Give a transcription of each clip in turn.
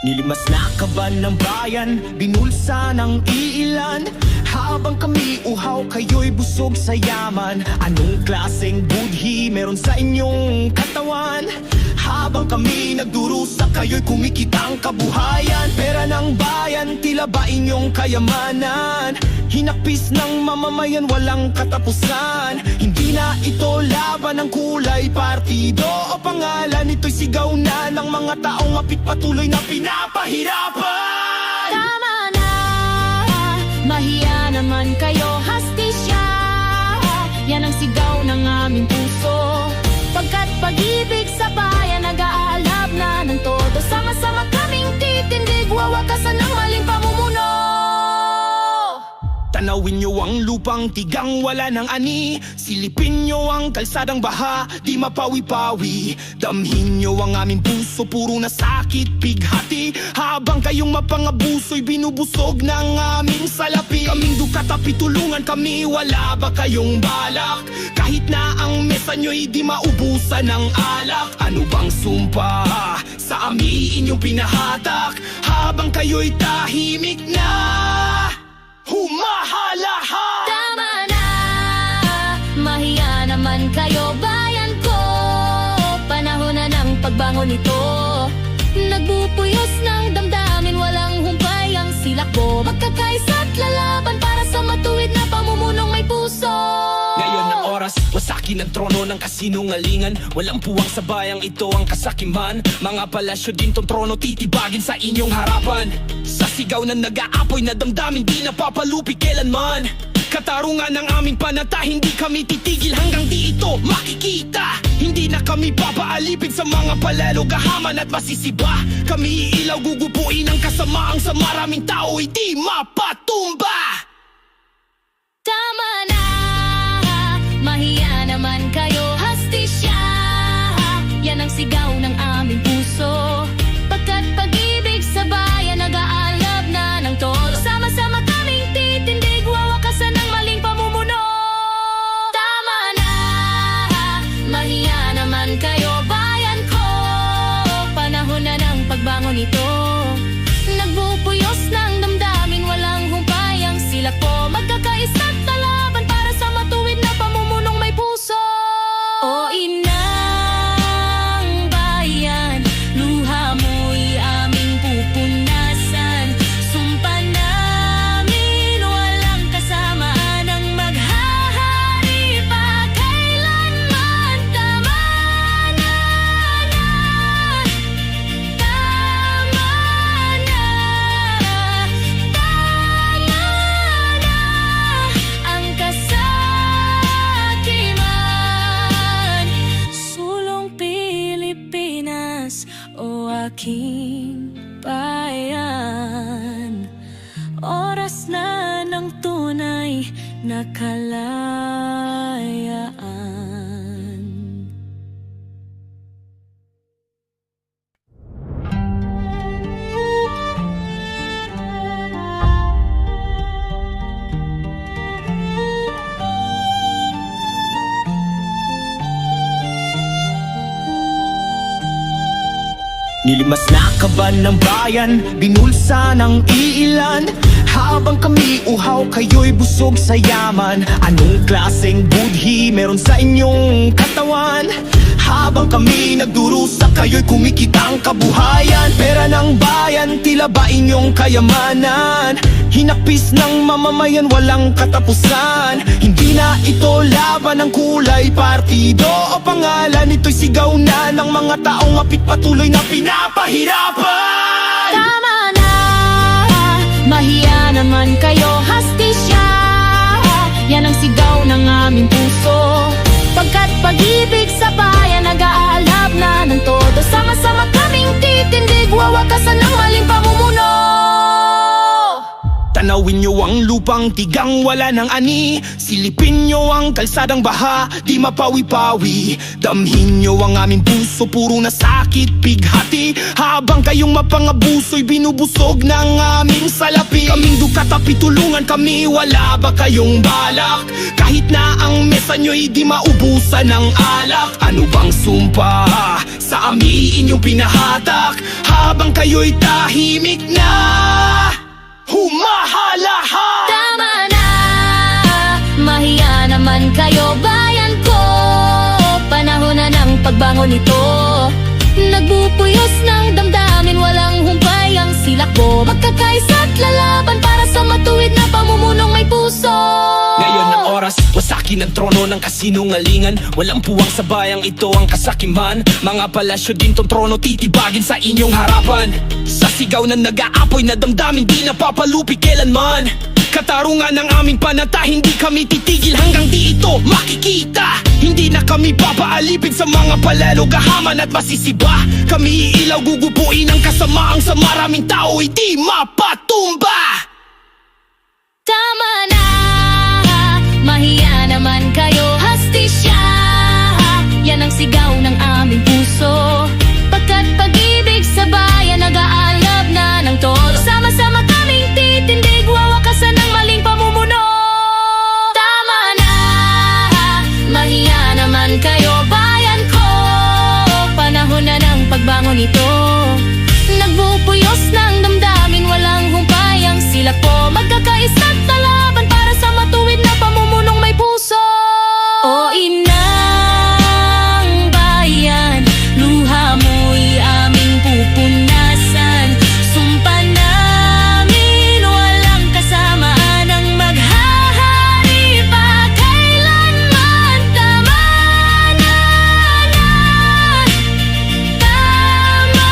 Nilimas na kaban ng bayan, binulsa ng iilan. Habang kami uhaw, kayo'y busog sa yaman. Anong klaseng budhi meron sa inyong katawan? Habang kami nagdurusa, kayo'y kumikitang kabuhayan. Pera ng bayan, tila ba inyong kayamanan? Hinakpis ng mamamayan, walang katapusan. Hindi na ito laban ng kulay, partido o pangalan. Ito'y sigaw na ng mga taong mapit patuloy na pinapahirapan. Tama na, mahiya naman kayo, hastisya. Yan ang sigaw ng aming puso. Pagkat pag-ibig sa bayan, nag-aalab na ng todo. Sama-sama kaming titindig, wawakasan ng maling pamumuno. Tanawin nyo ang lupang tigang wala ng ani. Silipin nyo ang kalsadang baha, di mapawi-pawi. Damhin nyo ang aming puso, puro na sakit, bighati. Habang kayong mapangabuso'y binubusog ng aming salapi. Kaming dukatapi, tulungan kami, wala ba kayong balak? Kahit na ang mesa nyo'y di maubusan ng alak. Ano bang sumpa sa amin inyong pinahatak? Habang kayo'y tahimik na humahalahat. Tama na, mahiya naman kayo, bayan ko. Panahon na ng pagbangon nito. Nagbubuyos ng damdamin, walang humpay ang silakbo. Magkakaisa't lalaban para sa matuwid na pamumunong may puso. Ngayon ang oras, wasakin ang trono ng kasinungalingan. Walang puwang sa bayang ito ang kasakiman. Mga palasyo din tong trono titibagin sa inyong harapan. Sa sigaw na nag-aapoy na damdamin, di napapalupi kailanman. Katarungan ng aming panata, hindi kami titigil hanggang di ito makikita. Hindi na kami papaalipin sa mga palalo, gahaman at masisiba. Kami iilaw, gugupuin ang kasamaang sa maraming tao, hindi mapatumba. Tama na, mahiya naman kayo, hastisya. Yan ang sigaw ng aming puso. Pagkat pag-ibig sa bayan, nag-aalab na ng todo. Sama-sama kaming titindig, wawakasan ng maling pamumuno. Tama na, mahiya naman kayo, bayan ko. Panahon na ng pagbangon ito. Nagbubuyos ng damdamin, walang humpay ang silak po. Magkakaisa't lalaban para sa matuwid na pamumunong may puso. O inang bayan, luha mo'y aming pupunasan. Sumpa namin, walang kasamaan ang maghahari pa kailanman. Tama na, tama na, ang kasakiman. Sulong Pilipinas, o aking bayan. Oras na ng tunay na kalayaan. Nilimas na kaban ng bayan, binulsa ng iilan. Habang kami uhaw, kayo'y busog sa yaman. Anong klaseng budhi meron sa inyong katawan? Habang kami nagdurusa, kayo'y kumikitang kabuhayan. Pera ng bayan, tila ba inyong kayamanan? Hinakpis ng mamamayan, walang katapusan. Hindi na ito laban ng kulay, partido o pangalan. Ito'y sigaw na ng mga taong mapit patuloy na pinapahirapan. Tama na, mahiya naman kayo, hastisya. Yan ang sigaw ng aming puso. Pagkat pag-ibig sa bayan, nag-aalab na ng todo. Sama-sama kaming titindig, wawakasan ng maling pamumuno. Tanaw Tanawin nyo ang lupang tigang wala ng ani. Silipin nyo ang kalsadang baha, di mapawi-pawi. Damhin nyo ang aming puso, puro na sakit, bighati. Habang kayong mapangabuso'y binubusog ng aming salapi. Kaming dukatapi, tulungan kami, wala ba kayong balak? Kahit na ang mesa nyo'y di maubusan ng alak. Ano bang sumpa sa amin inyong pinahatak? Habang kayo'y tahimik na humahalahat. Tama na, mahiya naman kayo bayan ko. Panahon na ng pagbangon nito. Nagbubuyos ng damdamin, walang humpay ang silakbo. Magkakaisa't lalaban para sa matuwid na pamumunong may puso. Ngayon ang oras, wasakin ang trono ng kasinungalingan. Walang puwang sa bayang ito ang kasakiman. Mga palasyo din tong trono titibagin sa inyong harapan. Sa sigaw na nag-aapoy na damdamin di napapalupi kailanman. Katarungan ng aming panata, hindi kami titigil hanggang di ito makikita. Hindi na kami papaalipin sa mga palalo, gahaman at masisiba. Kami iilaw, gugupuin ang kasamaang sa maraming tao, hindi mapatumba. Tama na, mahiya naman kayo, hastisya. Yan ang sigaw ng aming puso. Pagkat pag-ibig sa bayan nag-aalab na ng todo. Sama-sama kaming titindig, wawakasan ng maling pamumuno. Tama na, mahiya naman kayo bayan ko. Panahon na ng pagbangon ito. Nagbubuyos ng damdamin, walang humpay ang silak po. Magkakaisa't lalaban para sa matuwid na pamumunong may puso. O inang bayan, luha mo'y aming pupunasan. Sumpa namin walang kasamaan ang maghahari pa kailanman. Tama na, tama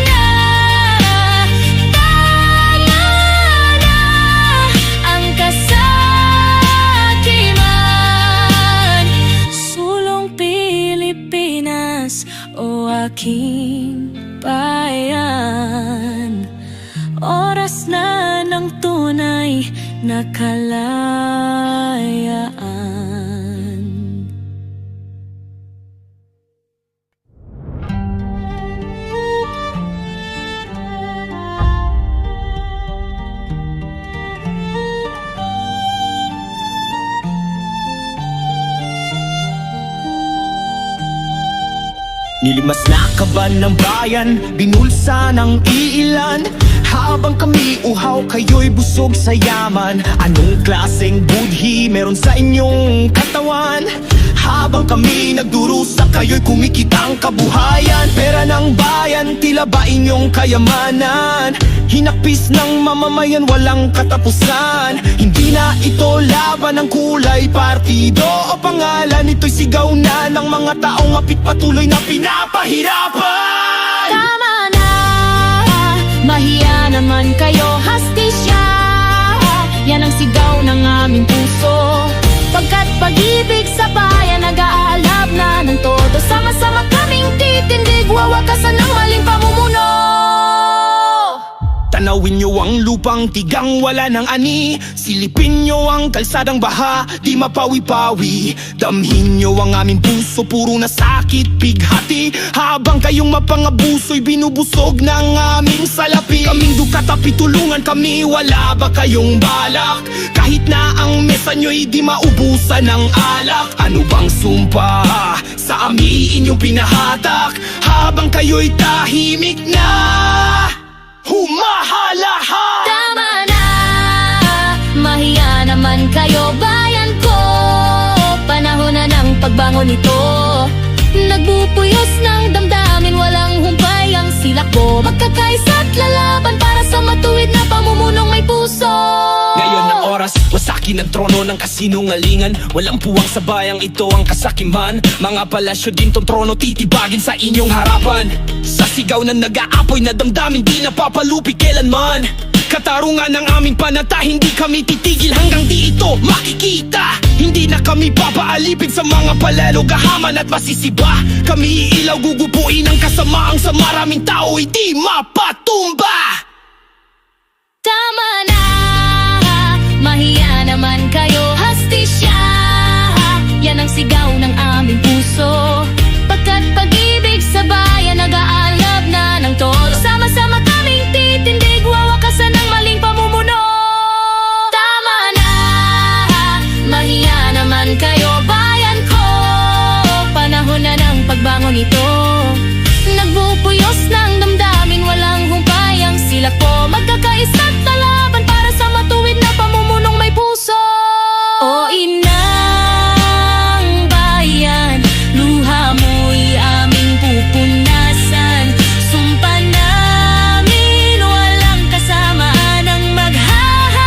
na, tama na ang kasakiman. Sulong Pilipinas, o aking bayan. Oras na ng tunay na kalayaan. Nilimas na kaban ng bayan, binulsa ng iilan. Habang kami uhaw, kayo'y busog sa yaman. Anong klaseng budhi meron sa inyong katawan? Habang kami nagdurusa, kayo'y kumikitang kabuhayan. Pera ng bayan, tila ba inyong kayamanan? Hinakpis ng mamamayan, walang katapusan. Hindi na ito laban ng kulay, partido o pangalan. Ito'y sigaw na ng mga taong mapit patuloy na pinapahirapan. Tama na, mahiya naman kayo, hastisya. Yan ang sigaw ng aming puso. Pagkat pag-ibig sa bayan nag-aalab na ng todo. Sama-sama kaming titindig, wawakasan ng maling pamumuno. Tanawin nyo ang lupang tigang wala ng ani. Silipin nyo ang kalsadang baha, di mapawi-pawi. Damhin nyo ang aming puso, puro na sakit, bighati. Habang kayong mapangabuso'y binubusog ng aming salapi. Kaming dukatapi, tulungan kami, wala ba kayong balak? Kahit na ang mesa nyo'y di maubusan ng alak. Ano bang sumpa sa amin inyong pinahatak? Habang kayo'y tahimik na humahalahat. Tama na, mahiya naman kayo bayan ko. Panahon na ng pagbangon nito. Nagbubuyos ng damdamin, walang humpay ang silakbo. Magkakaisa't lalaban para sa matuwid na pamumunong may puso. Ngayon ang oras, wasakin ang trono ng kasinungalingan. Walang puwang sa bayang ito ang kasakiman. Mga palasyo din tong trono titibagin sa inyong harapan. Sa sigaw na nag-aapoy na damdamin di napapalupi kailanman. Katarungan ng aming panata, hindi kami titigil hanggang di ito makikita. Hindi na kami papaalipin sa mga palalo, gahaman at masisiba. Kami iilaw, gugupuin ang kasamaang sa maraming tao, hindi mapatumba. Tama na, masaya naman kayo.